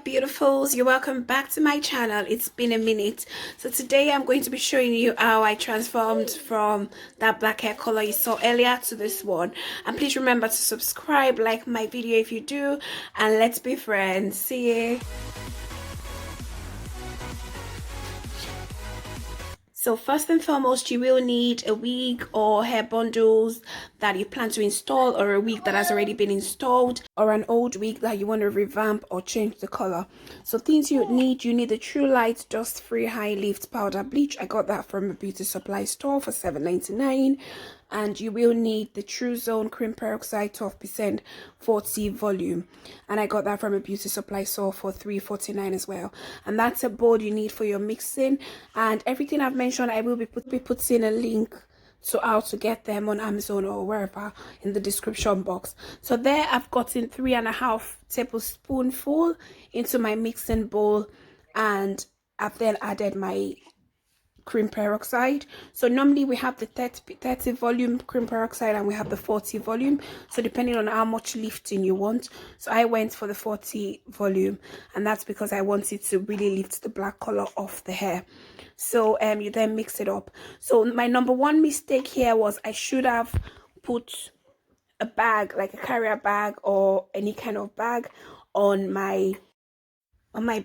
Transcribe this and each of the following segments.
there, beautifuls. You're welcome back to my channel. It's been a minute. So today I'm going to be showing you how I transformed from that black hair color you saw earlier to this one. And please remember to subscribe, like my video if you do, and let's be friends. See you. So first and foremost, you will need a wig or hair bundles that you plan to install, or a wig that has already been installed, or an old wig that you want to revamp or change the color. So things you need the True Light Dust Free High Lift Powder Bleach. I got that from a beauty supply store for $7.99. And you will need the True Zone Cream Peroxide 12% 40 volume, and I got that from a beauty supply store for $3.49 as well. And that's a bowl you need for your mixing, and everything I've mentioned I will be putting a link to how to get them on Amazon or wherever in the description box. So there I've gotten 3.5 tablespoonful into my mixing bowl, and I've then added my cream peroxide. So normally we have the 30 volume cream peroxide and we have the 40 volume, so depending on how much lifting you want. So I went for the 40 volume, and that's because I wanted to really lift the black color off the hair. So you then mix it up. So my number one mistake here was I should have put a bag, like a carrier bag or any kind of bag, on my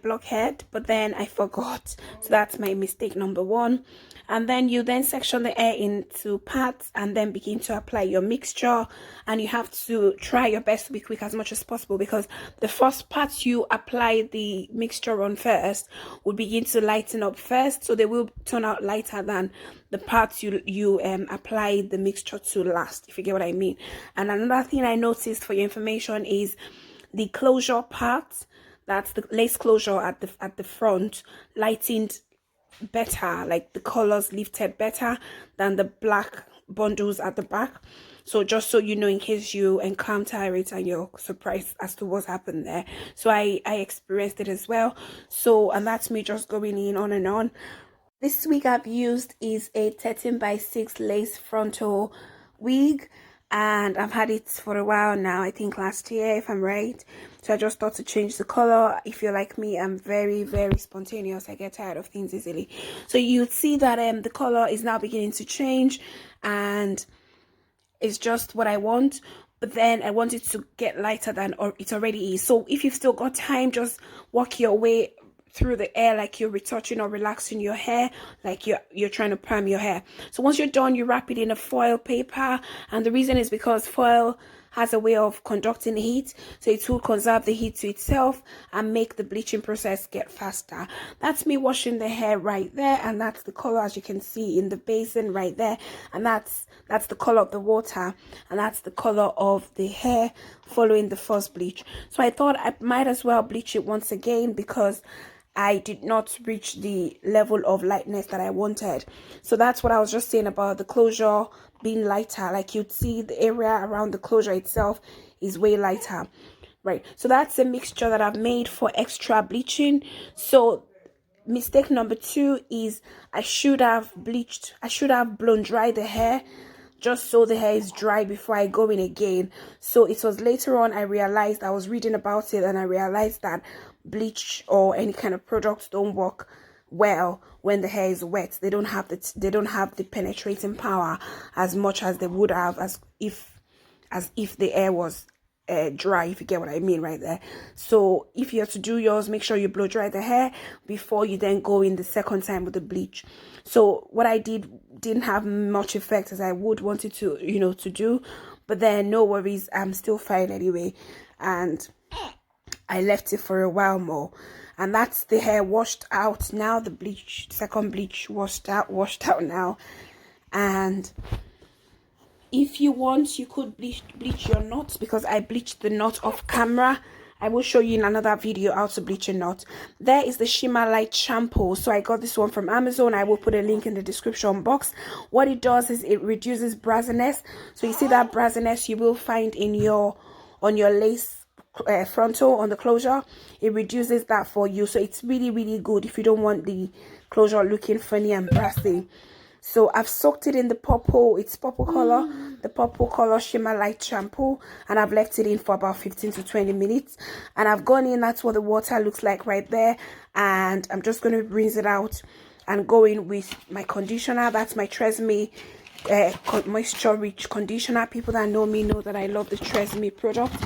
blockhead, but then I forgot. So that's my mistake number one. And then you then section the hair into parts and then begin to apply your mixture, and you have to try your best to be quick as much as possible, because the first part you apply the mixture on first will begin to lighten up first, so they will turn out lighter than the parts you apply the mixture to last, if you get what I mean. And another thing I noticed for your information is the closure part. That's the lace closure at the front, lightened better, like the colors lifted better than the black bundles at the back. So just so you know, in case you encounter it and you're surprised as to what's happened there. So I experienced it as well. So, and that's me just going in on and on. This wig I've used is a 13x6 lace frontal wig, and I've had it for a while now, I think last year if I'm right. So I just thought to change the color. If you're like me, I'm very spontaneous. I get tired of things easily. So you see that the color is now beginning to change, and it's just what I want. But then I want it to get lighter than it already is. So if you've still got time, just work your way through the hair like you're retouching or relaxing your hair, like you're trying to perm your hair. So once you're done, you wrap it in a foil paper, and the reason is because foil has a way of conducting heat, so it will conserve the heat to itself and make the bleaching process get faster. That's me washing the hair right there, and that's the color as you can see in the basin right there, and that's the color of the water, and that's the color of the hair following the first bleach. So I thought I might as well bleach it once again, because I did not reach the level of lightness that I wanted. So that's what I was just saying about the closure being lighter. Like you'd see the area around the closure itself is way lighter, right? So that's a mixture that I've made for extra bleaching. So mistake number two is I should have blown dry the hair, just so the hair is dry before I go in again. So it was later on I realized, I was reading about it, and I realized that bleach or any kind of products don't work well when the hair is wet. They don't have the penetrating power as much as they would have as if the hair was dry, if you get what I mean right there. So if you have to do yours, make sure you blow dry the hair before you then go in the second time with the bleach. So what I didn't have much effect as I would want it to, to do, but then no worries, I'm still fine anyway. And I left it for a while more, and that's the hair washed out now. The second bleach washed out now. And if you want, you could bleach your knots, because I bleached the knot off camera. I will show you in another video how to bleach a knot. There is the Shimmer Light Shampoo. So I got this one from Amazon. I will put a link in the description box. What it does is it reduces brassiness. So you see that brassiness you will find on your lace frontal, on the closure. It reduces that for you. So it's really good if you don't want the closure looking funny and brassy. So I've soaked it in the purple, it's purple color, the purple color shimmer light shampoo, and I've left it in for about 15 to 20 minutes. And I've gone in, that's what the water looks like right there. And I'm just going to rinse it out and go in with my conditioner. That's my Tresemme moisture rich conditioner. People that know me know that I love the Tresemme product,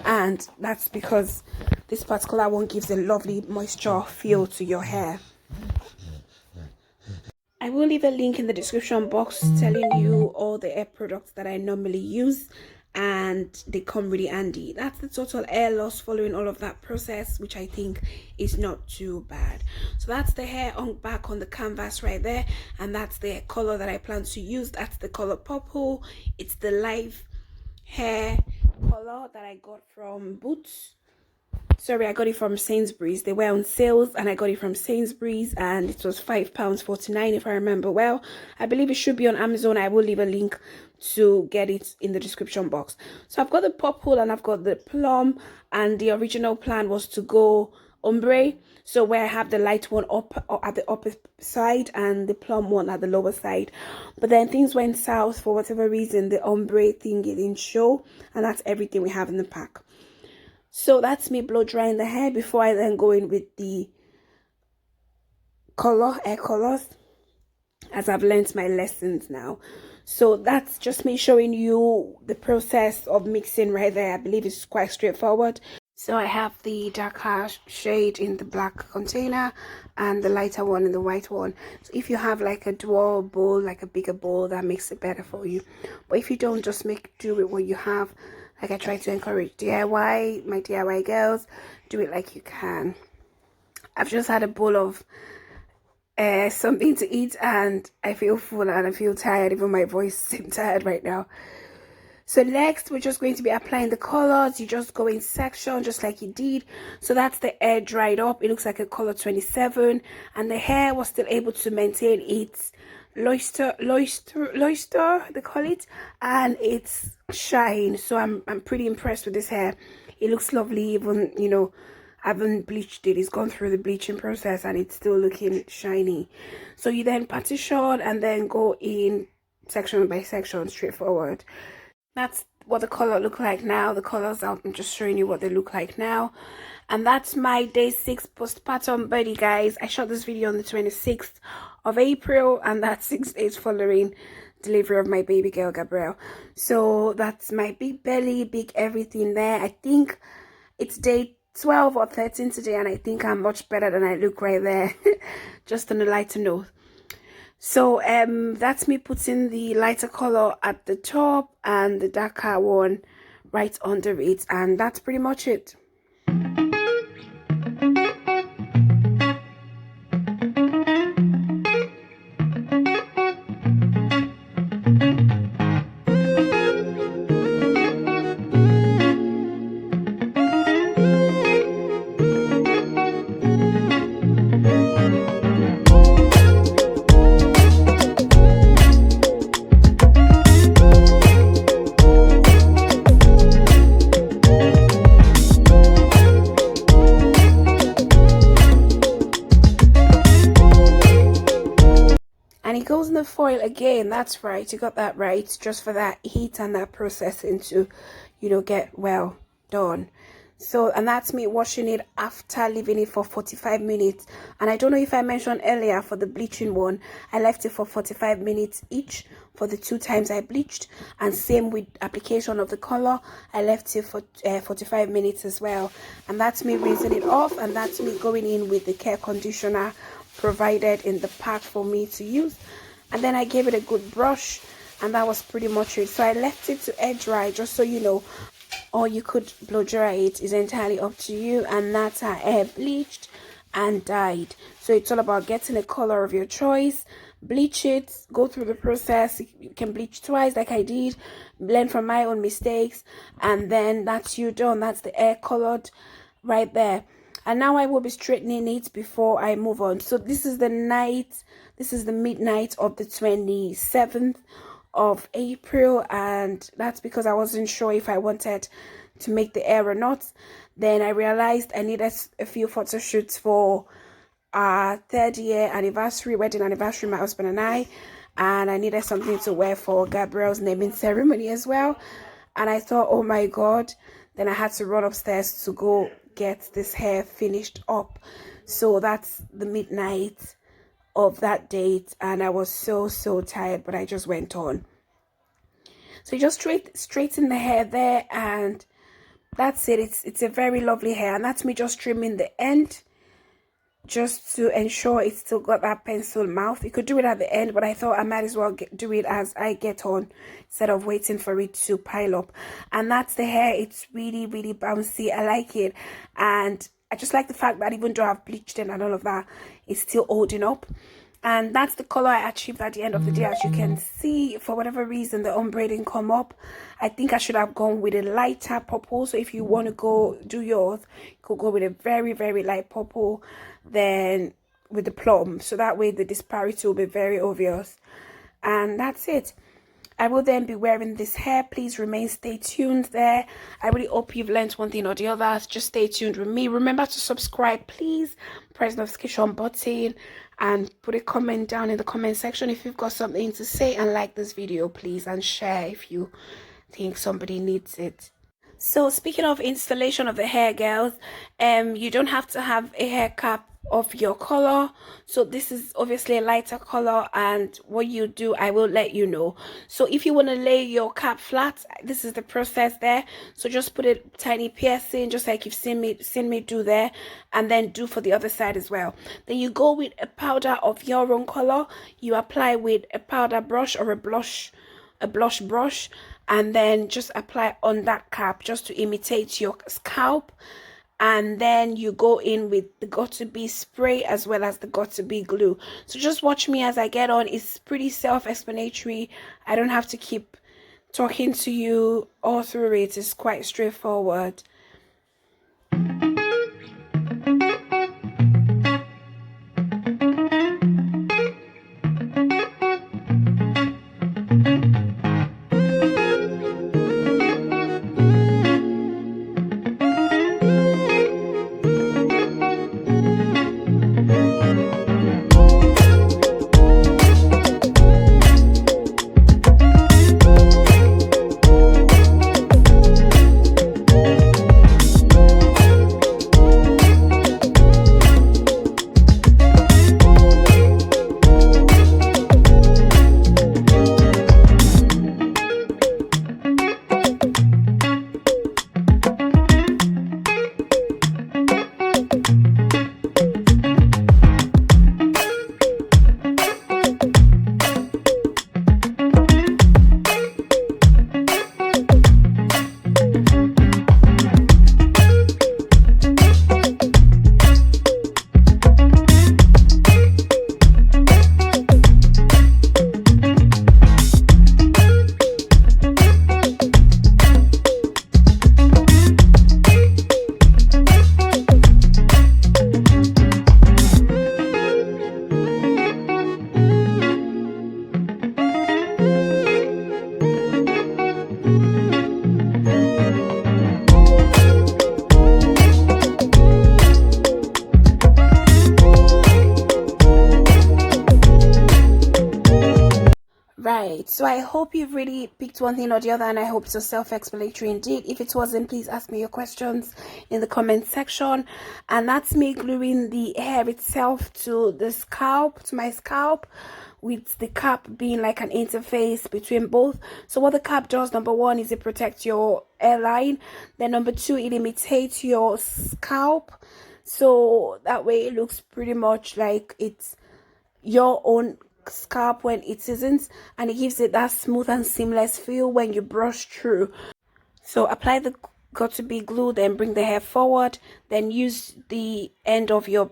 and that's because this particular one gives a lovely moisture feel to your hair. I will leave a link in the description box telling you all the hair products that I normally use, and they come really handy. That's the total hair loss following all of that process, which I think is not too bad. So that's the hair on back on the canvas right there, and that's the color that I plan to use. That's the color purple. It's the live hair color that I got from Boots. Sorry, I got it from Sainsbury's. They were on sales and I got it from Sainsbury's, and it was £5.49 if I remember well. I believe it should be on Amazon. I will leave a link to get it in the description box. So I've got the purple and I've got the plum, and the original plan was to go ombre, so where I have the light one up at the upper side and the plum one at the lower side. But then things went south for whatever reason. The ombre thing didn't show, and that's everything we have in the pack. So that's me blow drying the hair before I then go in with the hair colors, as I've learned my lessons now. So that's just me showing you the process of mixing right there. I believe it's quite straightforward. So I have the darker shade in the black container and the lighter one in the white one. So if you have like a dual bowl, like a bigger bowl, that makes it better for you. But if you don't, just make do with what you have. Like I try to encourage DIY, my DIY girls, do it like you can. I've just had a bowl of something to eat, and I feel full and I feel tired. Even my voice seems tired right now. So next, we're just going to be applying the colors. You just go in section, just like you did. So that's the hair dried up. It looks like a color 27, and the hair was still able to maintain its luster they call it, and its shine. So I'm pretty impressed with this hair. It looks lovely. Even, you know, I haven't bleached it. It's gone through the bleaching process and it's still looking shiny. So you then partition and then go in section by section, straightforward. That's what the color look like now. The colors, I'm just showing you what they look like now. And that's my day 6 postpartum body, guys. I shot this video on the 26th of April, and that's 6 days following delivery of my baby girl Gabrielle. So that's my big belly, big everything there. I think it's day 12 or 13 today, and I think I'm much better than I look right there. Just on a lighter note. So that's me putting the lighter color at the top and the darker one right under it, and that's pretty much it. And it goes in the foil again. That's right, you got that right, just for that heat and that processing to, you know, get well done. So, and that's me washing it after leaving it for 45 minutes. And I don't know if I mentioned earlier, for the bleaching one, I left it for 45 minutes each for the 2 times I bleached. And same with application of the color, I left it for 45 minutes as well. And that's me rinsing it off, and that's me going in with the care conditioner provided in the pack for me to use. And then I gave it a good brush, and that was pretty much it. So I left it to air dry, just so you know, or you could blow dry it, is entirely up to you. And that's our hair bleached and dyed. So it's all about getting a color of your choice, bleach it, go through the process. You can bleach twice like I did, learn from my own mistakes, and then that's you done. That's the hair colored right there. And now I will be straightening it before I move on. So this is the night, this is the midnight of the 27th of April, and that's because I wasn't sure if I wanted to make the hair or not. Then I realized I needed a few photo shoots for our 3rd year anniversary, wedding anniversary, my husband and I. and I needed something to wear for Gabriel's naming ceremony as well. And I thought, oh my god, then I had to run upstairs to go get this hair finished up. So that's the midnight of that date, and I was so tired, but I just went on. So you just straighten the hair there, and that's it. It's a very lovely hair, and that's me just trimming the end just to ensure it's still got that pencil mouth. You could do it at the end, but I thought I might as well do it as I get on instead of waiting for it to pile up. And that's the hair. It's really bouncy. I like it, and I just like the fact that even though I've bleached it and all of that, it's still holding up. And that's the color I achieved at the end of the day. As you can see, for whatever reason, the ombre didn't come up. I think I should have gone with a lighter purple. So if you want to go do yours, you could go with a very light purple, then with the plum. So that way the disparity will be very obvious. And that's it. I will then be wearing this hair. Please stay tuned there. I really hope you've learned one thing or the other. Just stay tuned with me. Remember to subscribe, please. Press the notification button and put a comment down in the comment section if you've got something to say, and like this video, please, and share if you think somebody needs it. So speaking of installation of the hair, girls, you don't have to have a hair cap of your color. So this is obviously a lighter color, and what you do, I will let you know. So if you want to lay your cap flat, this is the process there. So just put a tiny piercing, just like you've seen me do there, and then do for the other side as well. Then you go with a powder of your own color. You apply with a powder brush or a blush brush, and then just apply on that cap just to imitate your scalp. And then you go in with the got2b spray as well as the got2b glue. So just watch me as I get on. It's pretty self-explanatory. I don't have to keep talking to you all through it. It's quite straightforward. Right, so I hope you've really picked one thing or the other, and I hope it's self-explanatory indeed. If it wasn't, please ask me your questions in the comment section. And that's me gluing the hair itself to the scalp, to my scalp, with the cap being like an interface between both. So what the cap does, number one, is it protects your hairline. Then number two, it imitates your scalp, so that way it looks pretty much like it's your own scalp when it isn't, and it gives it that smooth and seamless feel when you brush through. So apply the got2b glue, then bring the hair forward, then use the end of your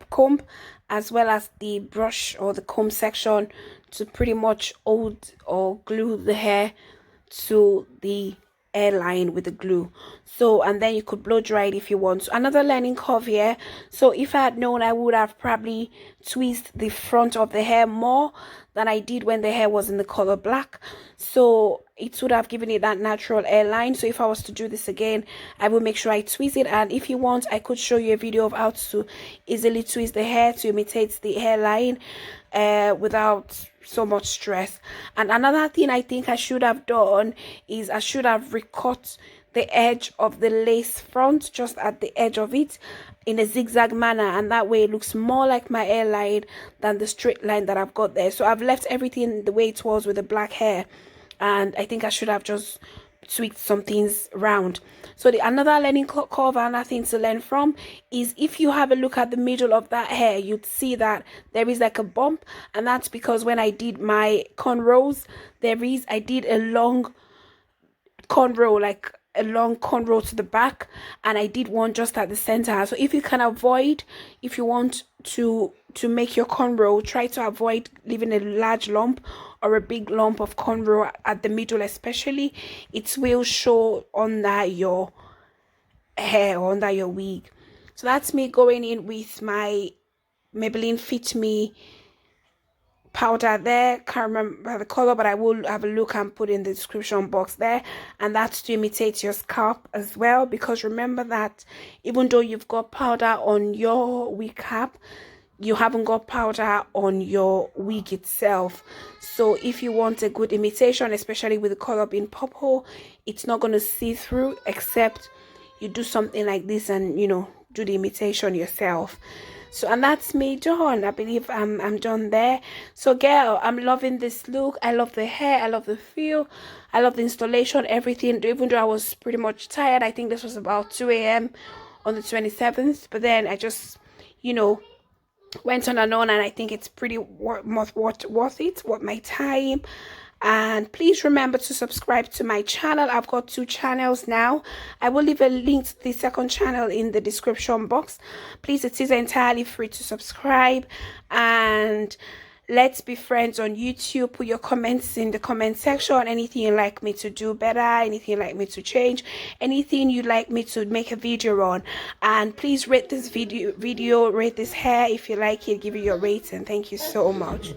comb as well as the brush or the comb section to pretty much hold or glue the hair to the hairline with the glue. So, and then you could blow dry it if you want. So another learning curve here. So if I had known, I would have probably tweezed the front of the hair more than I did when the hair was in the color black. So it would have given it that natural hairline. So if I was to do this again, I will make sure I tweeze it. And if you want, I could show you a video of how to easily tweeze the hair to imitate the hairline without so much stress. And another thing I think I should have done is I should have recut the edge of the lace front, just at the edge of it, in a zigzag manner, and that way it looks more like my hairline than the straight line that I've got there. So I've left everything the way it was with the black hair, and I think I should have just tweaked some things round. So the another learning curve and another thing to learn from is, if you have a look at the middle of that hair, you'd see that there is like a bump, and that's because when I did my cornrows, I did a long cornrow, like a long cornrow to the back, and I did one just at the center. So if you can avoid, if you want to make your cornrow, try to avoid leaving a large lump or a big lump of cornrow at the middle, especially. It will show under your hair or under your wig. So that's me going in with my Maybelline Fit Me powder there. Can't remember the color, but I will have a look and put in the description box there. And that's to imitate your scalp as well, because remember that even though you've got powder on your wig cap, you haven't got powder on your wig itself. So if you want a good imitation, especially with the color being purple, it's not going to see through, except you do something like this and, you know, do the imitation yourself. So, and that's me done. I believe I'm done there. So girl, I'm loving this look. I love the hair, I love the feel, I love the installation, everything. Even though I was pretty much tired, I think this was about 2 a.m. on the 27th, but then I just, you know, went on, and I think it's pretty worth it, worth my time. And please remember to subscribe to my channel. I've got 2 channels now. I will leave a link to the second channel in the description box. Please, it is entirely free to subscribe, and let's be friends on YouTube. Put your comments in the comment section. Anything you'd like me to do better, anything you'd like me to change, anything you'd like me to make a video on. And please rate this video, rate this hair if you like it, give it your rating. Thank you so much.